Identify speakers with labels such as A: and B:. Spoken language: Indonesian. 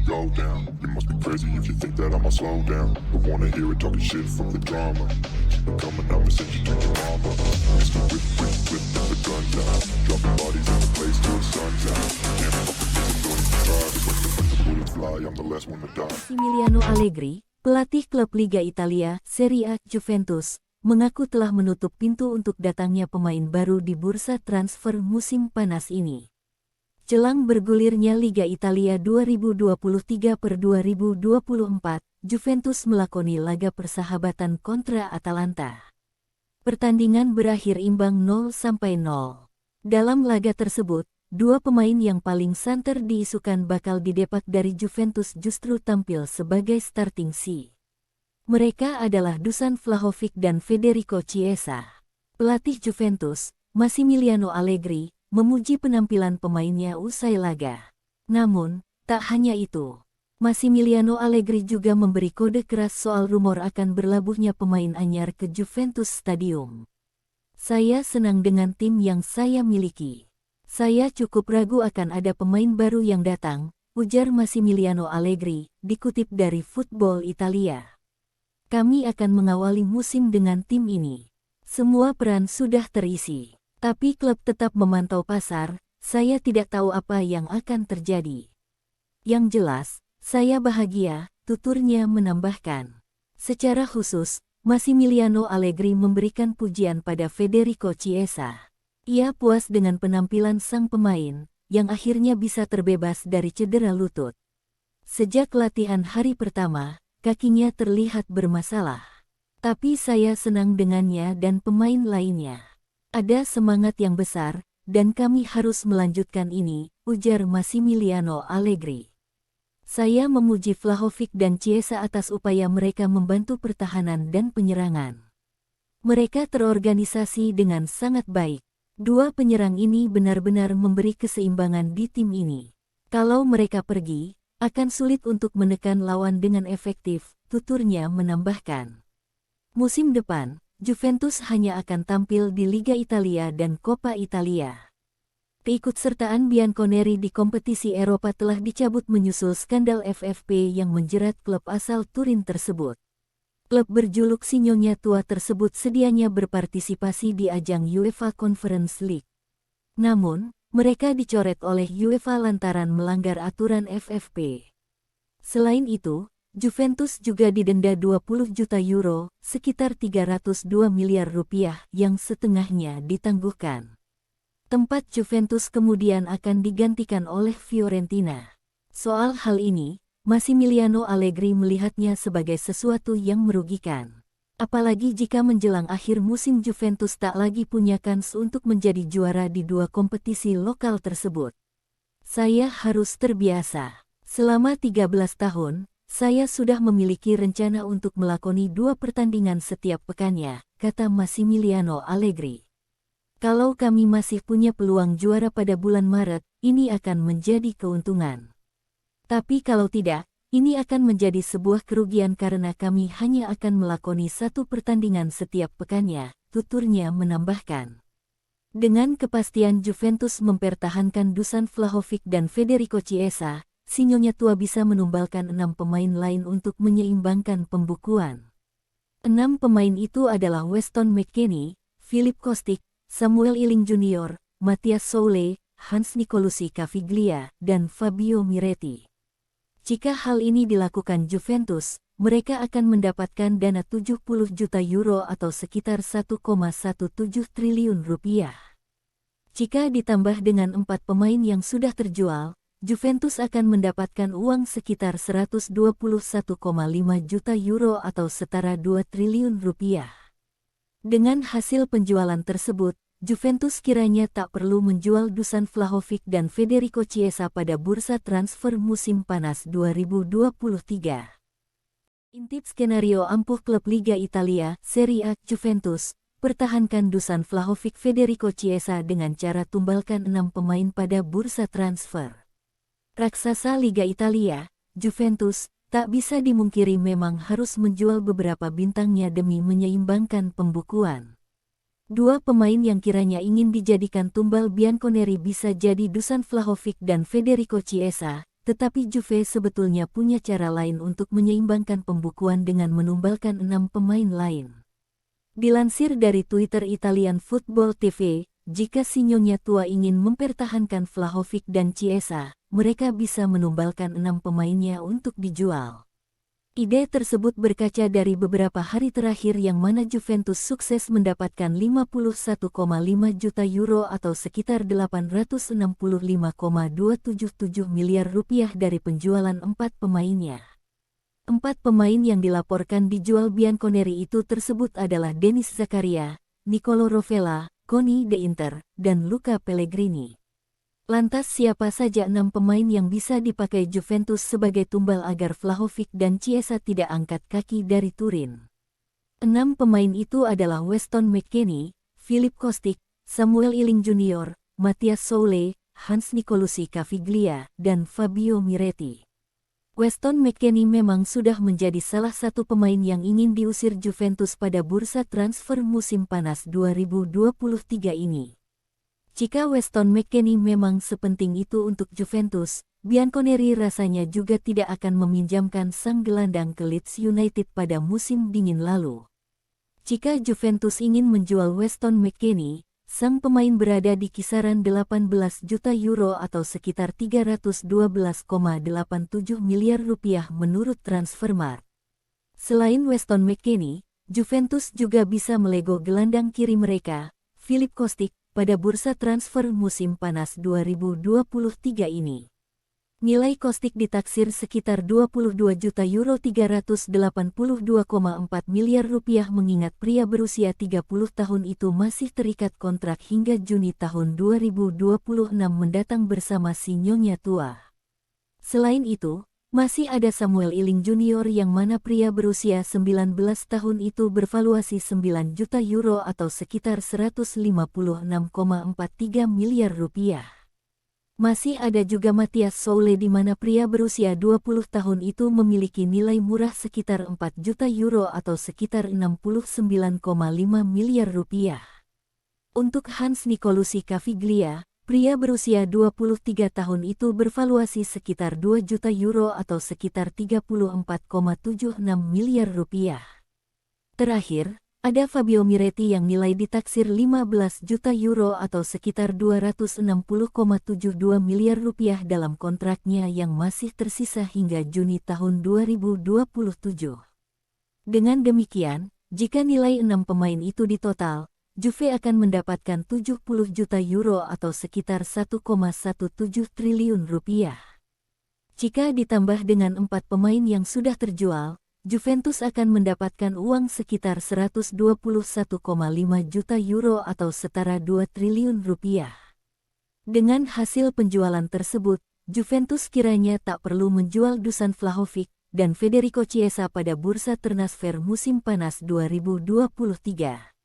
A: go down. You must be crazy if you think that I'ma slow down. Don't wanna hear it talking shit from the drama. Keep it coming, I'ma send you to your mama. Mr. Whip, whip, whip, with the guns out. Dropping bodies in the place till the sun's out. Can't fuck with this, I'm going to drive. It's like the bullets fly, I'm the last one to die.
B: Massimiliano Allegri, pelatih klub Liga Italia, Serie A, Juventus, mengaku telah menutup pintu untuk datangnya pemain baru di bursa transfer musim panas ini. Jelang bergulirnya Liga Italia 2023/2024, Juventus melakoni laga persahabatan kontra Atalanta. Pertandingan berakhir imbang 0-0. Dalam laga tersebut, dua pemain yang paling santer diisukan bakal didepak dari Juventus justru tampil sebagai starting C. Mereka adalah Dusan Vlahovic dan Federico Chiesa. Pelatih Juventus, Massimiliano Allegri, memuji penampilan pemainnya usai laga. Namun, tak hanya itu. Massimiliano Allegri juga memberi kode keras soal rumor akan berlabuhnya pemain anyar ke Juventus Stadium. Saya senang dengan tim yang saya miliki. Saya cukup ragu akan ada pemain baru yang datang, ujar Massimiliano Allegri, dikutip dari Football Italia. Kami akan mengawali musim dengan tim ini. Semua peran sudah terisi. Tapi klub tetap memantau pasar, saya tidak tahu apa yang akan terjadi. Yang jelas, saya bahagia, tuturnya menambahkan. Secara khusus, Massimiliano Allegri memberikan pujian pada Federico Chiesa. Ia puas dengan penampilan sang pemain, yang akhirnya bisa terbebas dari cedera lutut. Sejak latihan hari pertama, kakinya terlihat bermasalah. Tapi saya senang dengannya dan pemain lainnya. Ada semangat yang besar, dan kami harus melanjutkan ini, ujar Massimiliano Allegri. Saya memuji Vlahovic dan Chiesa atas upaya mereka membantu pertahanan dan penyerangan. Mereka terorganisasi dengan sangat baik. Dua penyerang ini benar-benar memberi keseimbangan di tim ini. Kalau mereka pergi, akan sulit untuk menekan lawan dengan efektif, tuturnya menambahkan. Musim depan, Juventus hanya akan tampil di Liga Italia dan Coppa Italia. Keikutsertaan Bianconeri di kompetisi Eropa telah dicabut menyusul skandal FFP yang menjerat klub asal Turin tersebut. Klub berjuluk Sinyonya Tua tersebut sedianya berpartisipasi di ajang UEFA Conference League. Namun, mereka dicoret oleh UEFA lantaran melanggar aturan FFP. Selain itu, Juventus juga didenda 20 juta euro, sekitar 302 miliar rupiah yang setengahnya ditangguhkan. Tempat Juventus kemudian akan digantikan oleh Fiorentina. Soal hal ini, Massimiliano Allegri melihatnya sebagai sesuatu yang merugikan. Apalagi jika menjelang akhir musim Juventus tak lagi punya kans untuk menjadi juara di dua kompetisi lokal tersebut. Saya harus terbiasa. Selama 13 tahun, saya sudah memiliki rencana untuk melakoni 2 pertandingan setiap pekannya, kata Massimiliano Allegri. Kalau kami masih punya peluang juara pada bulan Maret, ini akan menjadi keuntungan. Tapi kalau tidak, ini akan menjadi sebuah kerugian karena kami hanya akan melakoni 1 pertandingan setiap pekannya, tuturnya menambahkan. Dengan kepastian Juventus mempertahankan Dusan Vlahovic dan Federico Chiesa, Sinyonya Tua bisa menumbalkan 6 pemain lain untuk menyeimbangkan pembukuan. 6 pemain itu adalah Weston McKennie, Philip Kostic, Samuel Iling Junior, Matthias Soule, Hans Nicolosi Caviglia, dan Fabio Miretti. Jika hal ini dilakukan Juventus, mereka akan mendapatkan dana 70 juta euro atau sekitar 1,17 triliun rupiah. Jika ditambah dengan 4 pemain yang sudah terjual, Juventus akan mendapatkan uang sekitar 121,5 juta euro atau setara 2 triliun rupiah. Dengan hasil penjualan tersebut, Juventus kiranya tak perlu menjual Dusan Vlahovic dan Federico Chiesa pada bursa transfer musim panas 2023. Intip skenario ampuh klub Liga Italia, Serie A, Juventus, pertahankan Dusan Vlahovic Federico Chiesa dengan cara tumbalkan 6 pemain pada bursa transfer. Raksasa Liga Italia, Juventus, tak bisa dimungkiri memang harus menjual beberapa bintangnya demi menyeimbangkan pembukuan. 2 pemain yang kiranya ingin dijadikan tumbal Bianconeri bisa jadi Dusan Vlahovic dan Federico Chiesa, tetapi Juve sebetulnya punya cara lain untuk menyeimbangkan pembukuan dengan menumbalkan 6 pemain lain. Dilansir dari Twitter Italian Football TV, jika Sinyonya tua ingin mempertahankan Vlahovic dan Chiesa, mereka bisa menumbalkan 6 pemainnya untuk dijual. Ide tersebut berkaca dari beberapa hari terakhir yang mana Juventus sukses mendapatkan 51,5 juta euro atau sekitar 865,277 miliar rupiah dari penjualan 4 pemainnya. 4 pemain yang dilaporkan dijual Bianconeri itu tersebut adalah Denis Zakaria, Nicolo Rovella, Coni De Inter, dan Luca Pellegrini. Lantas siapa saja 6 pemain yang bisa dipakai Juventus sebagai tumbal agar Vlahovic dan Chiesa tidak angkat kaki dari Turin? 6 pemain itu adalah Weston McKennie, Philip Kostic, Samuel Iling Junior, Matthias Soule, Hans Nicolosi Caviglia, dan Fabio Miretti. Weston McKennie memang sudah menjadi salah satu pemain yang ingin diusir Juventus pada bursa transfer musim panas 2023 ini. Jika Weston McKennie memang sepenting itu untuk Juventus, Bianconeri rasanya juga tidak akan meminjamkan sang gelandang ke Leeds United pada musim dingin lalu. Jika Juventus ingin menjual Weston McKennie, sang pemain berada di kisaran 18 juta euro atau sekitar 312,87 miliar rupiah menurut Transfermarkt. Selain Weston McKennie, Juventus juga bisa melego gelandang kiri mereka, Philip Kostic, pada bursa transfer musim panas 2023 ini. Nilai Kostic ditaksir sekitar 22 juta euro 382,4 miliar rupiah mengingat pria berusia 30 tahun itu masih terikat kontrak hingga Juni tahun 2026 mendatang bersama Sinyonya tua. Selain itu, masih ada Samuel Iling Junior yang mana pria berusia 19 tahun itu bervaluasi 9 juta euro atau sekitar 156,43 miliar rupiah. Masih ada juga Matthias Soule di mana pria berusia 20 tahun itu memiliki nilai murah sekitar 4 juta euro atau sekitar 69,5 miliar rupiah. Untuk Hans Nicolosi Caviglia, pria berusia 23 tahun itu bervaluasi sekitar 2 juta euro atau sekitar 34,76 miliar rupiah. Terakhir, ada Fabio Miretti yang nilai ditaksir 15 juta euro atau sekitar 260,72 miliar rupiah dalam kontraknya yang masih tersisa hingga Juni tahun 2027. Dengan demikian, jika nilai 6 pemain itu ditotal, Juve akan mendapatkan 70 juta euro atau sekitar 1,17 triliun rupiah. Jika ditambah dengan 4 pemain yang sudah terjual, Juventus akan mendapatkan uang sekitar 121,5 juta euro atau setara 2 triliun rupiah. Dengan hasil penjualan tersebut, Juventus kiranya tak perlu menjual Dusan Vlahovic dan Federico Chiesa pada bursa transfer musim panas 2023.